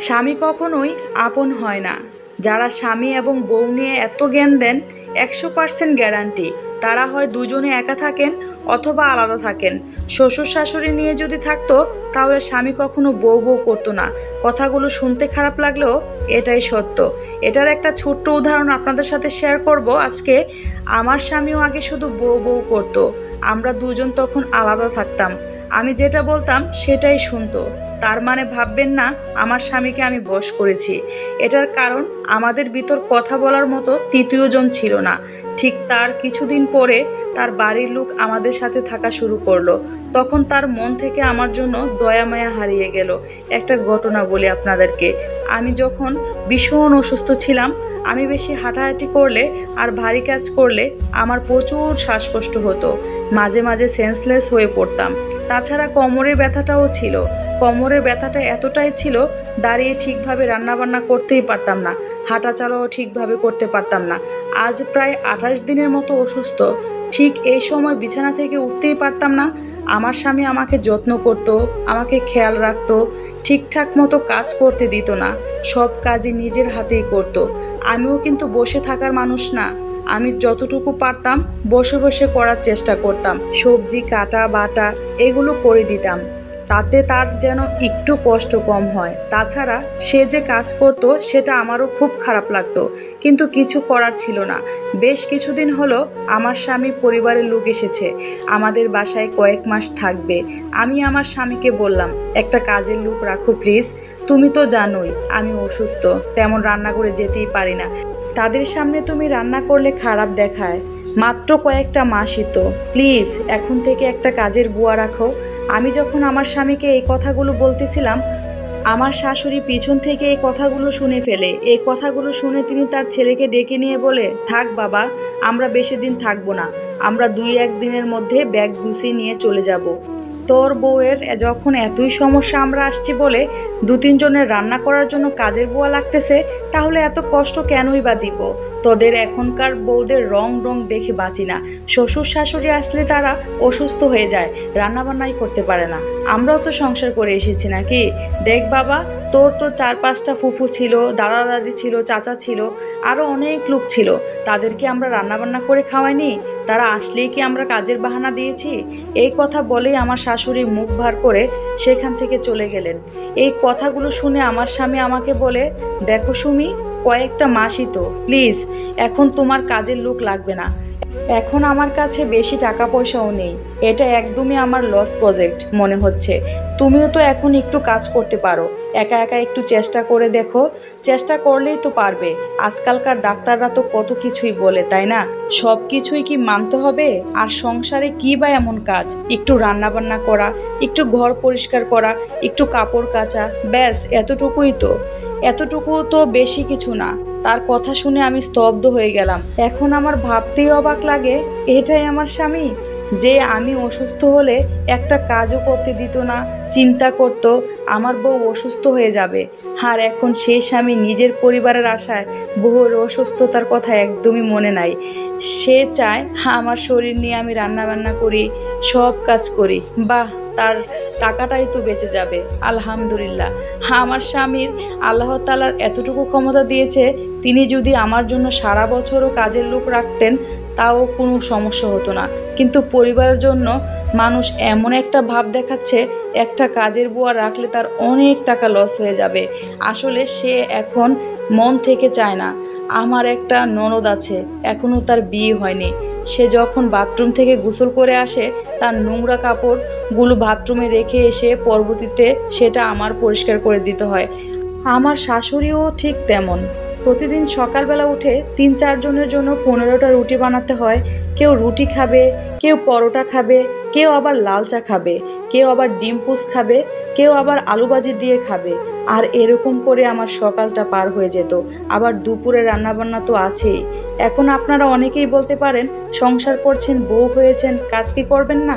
স্বামী কখনোই আপন হয় না। যারা স্বামী এবং বউ নিয়ে এত জ্ঞান দেন, 100% গ্যারান্টি তারা হয় দুজনে একা থাকেন অথবা আলাদা থাকেন। শ্বশুর শাশুড়ি নিয়ে যদি থাকতো তাহলে স্বামী কখনো বউ বউ করতো না। কথাগুলো শুনতে খারাপ লাগলেও এটাই সত্য। এটার একটা ছোট্ট উদাহরণ আপনাদের সাথে শেয়ার করব আজকে। আমার স্বামীও আগে শুধু বউ বউ করতো। আমরা দুজন তখন আলাদা থাকতাম। আমি যেটা বলতাম সেটাই শুনতো। তার মানে ভাববেন না আমার স্বামীকে আমি বশ করেছি। এটার কারণ আমাদের ভিতর কথা বলার মতো তৃতীয় জন ছিল না। ঠিক তার কিছুদিন পরে তার বাড়ির লোক আমাদের সাথে থাকা শুরু করলো। তখন তার মন থেকে আমার জন্য দয়া মায়া হারিয়ে গেল। একটা ঘটনা বলি আপনাদেরকে। আমি যখন ভীষণ অসুস্থ ছিলাম, আমি বেশি হাঁটাহাঁটি করলে আর ভারী কাজ করলে আমার প্রচুর শ্বাসকষ্ট হতো। মাঝে মাঝে সেন্সলেস হয়ে পড়তাম। তাছাড়া কোমরের ব্যথাটাও ছিল। কোমরের ব্যথাটা এতটাই ছিল, দাঁড়িয়ে ঠিকভাবে রান্নাবান্না করতেই পারতাম না, হাঁটা চলাও ঠিকভাবে করতে পারতাম না। আজ প্রায় 28 দিনের মতো অসুস্থ। ঠিক এই সময় বিছানা থেকে উঠতেই পারতাম না। আমার স্বামী আমাকে যত্ন করত, আমাকে খেয়াল রাখতো, ঠিকঠাক মতো কাজ করতে দিত না। সব কাজই নিজের হাতেই করত। আমিও কিন্তু বসে থাকার মানুষ না। আমি যতটুকু পারতাম বসে বসে করার চেষ্টা করতাম। সবজি কাটা বাটা এগুলো করে দিতাম, তাতে তার যেন একটু কষ্ট কম হয়। তাছাড়া সে যে কাজ করতো সেটা আমারও খুব খারাপ লাগতো, কিন্তু কিছু করার ছিল না। বেশ কিছুদিন হলো আমার স্বামী পরিবারের লোক এসেছে, আমাদের বাসায় কয়েক মাস থাকবে। আমি আমার স্বামীকে বললাম, একটা কাজের লোক রাখো প্লিজ। তুমি তো জানোই আমি অসুস্থ, তেমন রান্না করে যেতেই পারি না। তাদের সামনে তুমি রান্না করলে খারাপ দেখায়। মাত্র কয়েকটা মাসই তো, প্লিজ এখন থেকে একটা কাজের বুয়া রাখো। আমি যখন আমার স্বামীকে এই কথাগুলো বলতেছিলাম, আমার শাশুড়ি পিছন থেকে এই কথাগুলো শুনে ফেলে। এই কথাগুলো শুনে তিনি তার ছেলেকে ডেকে নিয়ে বলে, থাক বাবা, আমরা বেশি দিন থাকবো না, আমরা 2-1 দিনের মধ্যে ব্যাগ গুছিয়ে নিয়ে চলে যাব। তোর বউয়ের যখন এতই সমস্যা আমরা আসছি বলে 2-3 জনের রান্না করার জন্য কাজের বুয়া লাগতেছে, তাহলে এত কষ্ট কেনই বা দিব? তোদের এখনকার বউদের রং রং দেখে বাঁচি না। শ্বশুর শাশুড়ি আসলে তারা অসুস্থ হয়ে যায়, রান্নাবান্নাই করতে পারে না। আমরাও তো সংসার করে এসেছি নাকি? দেখ বাবা, তোর তো 4-5টা ফুফু ছিল, দাদা দাদি ছিল, চাচা ছিল, আরও অনেক লোক ছিল। তাদেরকে আমরা রান্নাবান্না করে খাওয়াইনি? তারা আসলেই কি আমরা কাজের বাহানা দিয়েছি? এই কথা বলেই আমার শাশুড়ি মুখ ভার করে সেখান থেকে চলে গেলেন। এই কথাগুলো শুনে আমার স্বামী আমাকে বলে, দেখো সুমি, কয়েকটা মাসই তো, প্লিজ এখন তোমার কাজের লোক লাগবে না। এখন আমার কাছে বেশি টাকা পয়সাও নেই। এটা একদমই আমার লস প্রজেক্ট মনে হচ্ছে। তুমিও তো এখন একটু কাজ করতে পারো, একা একা একটু চেষ্টা করে দেখো। চেষ্টা করলেই তো পারবে। আজকালকার ডাক্তাররা তো কত কিছুই বলে, তাই না? সব কিছুই কি মানতে হবে? আর সংসারে কি বা এমন কাজ? একটু রান্নাবান্না করা, একটু ঘর পরিষ্কার করা, একটু কাপড় কাচা, ব্যাস এতটুকুই তো। এতটুকু তো বেশি কিছু না। তার কথা শুনে আমি স্তব্ধ হয়ে গেলাম। এখন আমার ভাবতেই অবাক লাগে, এটাই আমার স্বামী, যে আমি অসুস্থ হলে একটা কাজও করতে দিত না, চিন্তা করত আমার বউ অসুস্থ হয়ে যাবে। আর এখন সেই স্বামী নিজের পরিবারের আশায় বউর অসুস্থতার কথা একদমই মনে নাই। সে চায় আমার শরীর নিয়ে আমি রান্না বান্না করি, সব কাজ করি। বাহ, তার টাকাটাই তো বেঁচে যাবে। আলহামদুলিল্লাহ, আমার স্বামীর আল্লাহ তাআলার এতটুকু ক্ষমতা দিয়েছে, তিনি যদি আমার জন্য সারা বছরও কাজের লোক রাখতেন তাও কোনো সমস্যা হতো না। কিন্তু পরিবারের জন্য মানুষ এমন একটা ভাব দেখাচ্ছে, একটা কাজের বুয়া রাখলে তার অনেক টাকা লস হয়ে যাবে। আসলে সে এখন মন থেকে চায় না। আমার একটা ননদ আছে, এখনও তার বিয়ে হয়নি। সে যখন বাথরুম থেকে গোসল করে আসে, তার নোংরা কাপড়গুলো বাথরুমে রেখে এসে পরবর্তীতে সেটা আমার পরিষ্কার করে দিতে হয়। আমার শাশুড়িও ঠিক তেমন। প্রতিদিন সকালবেলা উঠে 3-4 জনের জন্য 15টা রুটি বানাতে হয়। কেউ রুটি খাবে, কেউ পরোটা খাবে, কেউ আবার লাল চা খাবে, কেউ আবার ডিম পোস্ট খাবে, কেউ আবার আলু ভাজি দিয়ে খাবে। আর এরকম করে আমার সকালটা পার হয়ে যেত। আবার দুপুরে রান্নাবান্না তো আছেই। এখন আপনারা অনেকেই বলতে পারেন, সংসার করছেন, বউ হয়েছেন, কাজ কি করবেন না?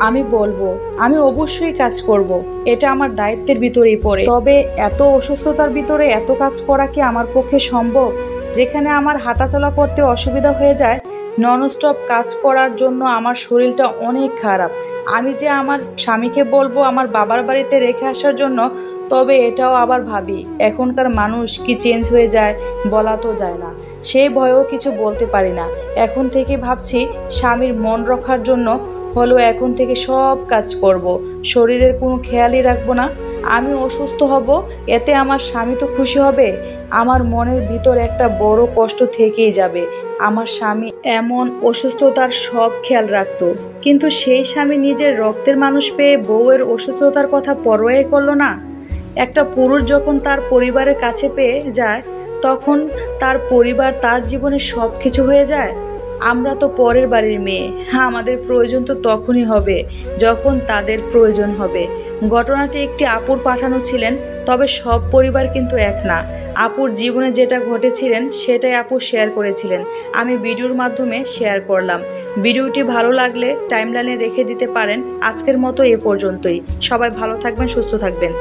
আমি বলবো, আমি অবশ্যই কাজ করব। এটা আমার দায়িত্বের ভিতরেই পড়ে। তবে এত অসুস্থতার ভিতরে এত কাজ করা কি আমার পক্ষে সম্ভব? যেখানে আমার হাঁটাচলা করতে অসুবিধা হয়ে যায়, ননস্টপ কাজ করার জন্য আমার শরীরটা অনেক খারাপ। আমি যে আমার স্বামীকে বলবো আমার বাবার বাড়িতে রেখে আসার জন্য, তবে এটাও আবার ভাবি এখনকার মানুষ কি চেঞ্জ হয়ে যায় বলা তো যায় না, সেই ভয়েও কিছু বলতে পারি না। এখন থেকে ভাবছি স্বামীর মন রক্ষার জন্য হলেও এখন থেকে সব কাজ করব, শরীরের কোনো খেয়ালই রাখবো না। আমি অসুস্থ হব, এতে আমার স্বামী তো খুশি হবে। আমার মনের ভিতর একটা বড় কষ্ট থেকেই যাবে। আমার স্বামী এমন অসুস্থতার সব খেয়াল রাখতো, কিন্তু সেই স্বামী নিজের রক্তের মানুষ পেয়ে বউয়ের অসুস্থতার কথা পরোয়াই করলো না। একটা পুরুষ যখন তার পরিবারের কাছে পেয়ে যায়, তখন তার পরিবার তার জীবনে সব কিছু হয়ে যায়। আমরা তো পরের বাড়ির মেয়ে, হ্যাঁ, আমাদের প্রয়োজন তো তখনই হবে যখন তাদের প্রয়োজন হবে। ঘটনাটি একটি আপুর পাঠানো ছিলেন, তবে সব পরিবার কিন্তু এক না। আপুর জীবনে যেটা ঘটেছিলেন সেটাই আপু শেয়ার করেছিলেন, আমি ভিডিওর মাধ্যমে শেয়ার করলাম। ভিডিওটি ভালো লাগলে টাইমলাইনে রেখে দিতে পারেন। আজকের মতো এ পর্যন্তই। সবাই ভালো থাকবেন, সুস্থ থাকবেন।